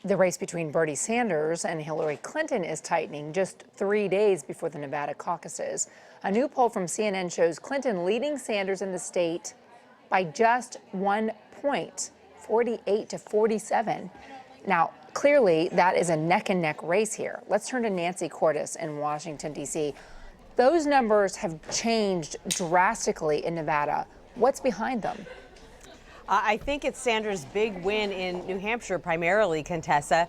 The race between Bernie Sanders and Hillary Clinton is tightening just 3 days before the Nevada caucuses. A new poll from CNN shows Clinton leading Sanders in the state by just 1 point, 48 to 47. Now, clearly, that is a neck-and-neck race here. Let's turn to Nancy Cordes in Washington, D.C. Those numbers have changed drastically in Nevada. What's behind them? I think it's Sanders' big win in New Hampshire, primarily, Contessa.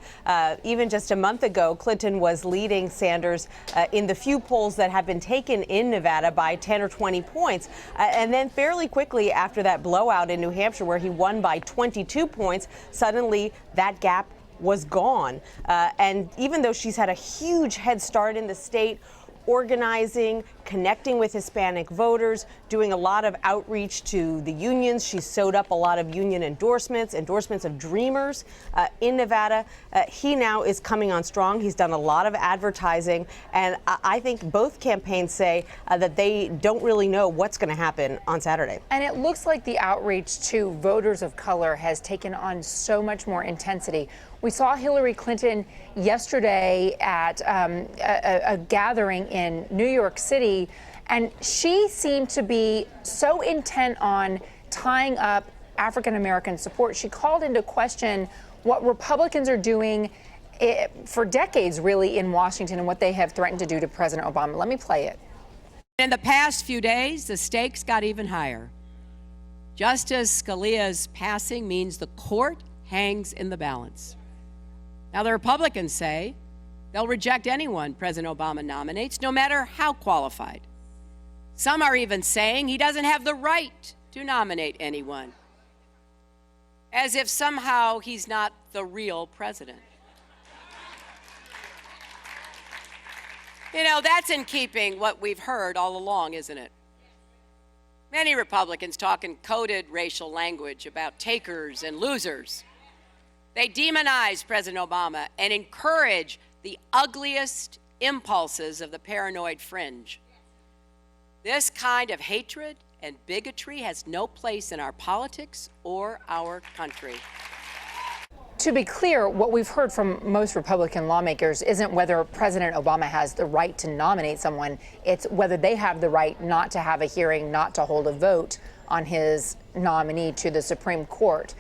Even just a month ago, Clinton was leading Sanders in the few polls that have been taken in Nevada by 10 or 20 points. And then fairly quickly after that blowout in New Hampshire, where he won by 22 points, suddenly that gap was gone. And even though she's had a huge head start in the state, organizing, connecting with Hispanic voters, doing a lot of outreach to the unions. She sewed up a lot of union endorsements of Dreamers in Nevada. He now is coming on strong. He's done a lot of advertising, and I think both campaigns say that they don't really know what's going to happen on Saturday. And it looks like the outreach to voters of color has taken on so much more intensity. We saw Hillary Clinton yesterday at a gathering in New York City, and she seemed to be so intent on tying up African-American support. She called into question what Republicans are doing for decades, really, in Washington and what they have threatened to do to President Obama. Let me play it. In the past few days, the stakes got even higher. Justice Scalia's passing means the court hangs in the balance. Now, the Republicans say they'll reject anyone President Obama nominates, no matter how qualified. Some are even saying he doesn't have the right to nominate anyone, as if somehow he's not the real president. You know, that's in keeping what we've heard all along, isn't it? Many Republicans talk in coded racial language about takers and losers. They demonize President Obama and encourage the ugliest impulses of the paranoid fringe. This kind of hatred and bigotry has no place in our politics or our country. To be clear, what we've heard from most Republican lawmakers isn't whether President Obama has the right to nominate someone. It's whether they have the right not to have a hearing, not to hold a vote on his nominee to the Supreme Court.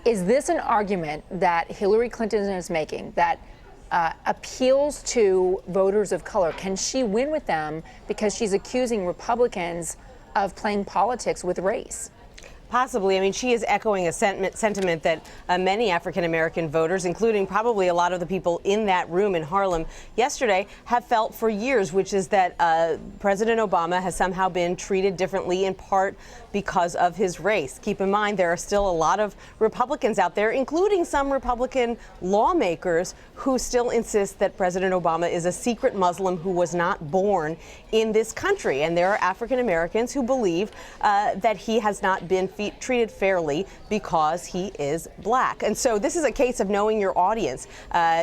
Is this an argument that Hillary Clinton is making that appeals to voters of color? Can she win with them because she's accusing Republicans of playing politics with race? Possibly. I mean, she is echoing a sentiment that many African-American voters, including probably a lot of the people in that room in Harlem yesterday, have felt for years, which is that President Obama has somehow been treated differently, in part because of his race. Keep in mind, there are still a lot of Republicans out there, including some Republican lawmakers, who still insist that President Obama is a secret Muslim who was not born in this country. And there are African-Americans who believe that he has not been treated fairly because he is black. And so this is a case of knowing your audience.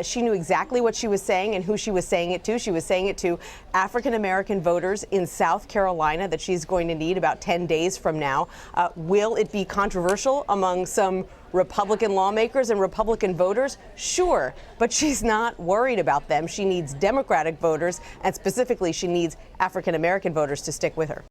She knew exactly what she was saying and who she was saying it to. She was saying it to African-American voters in South Carolina that she's going to need about 10 days from now. Will it be controversial among some Republican lawmakers and Republican voters? Sure, but she's not worried about them. She needs Democratic voters, and specifically she needs African-American voters to stick with her.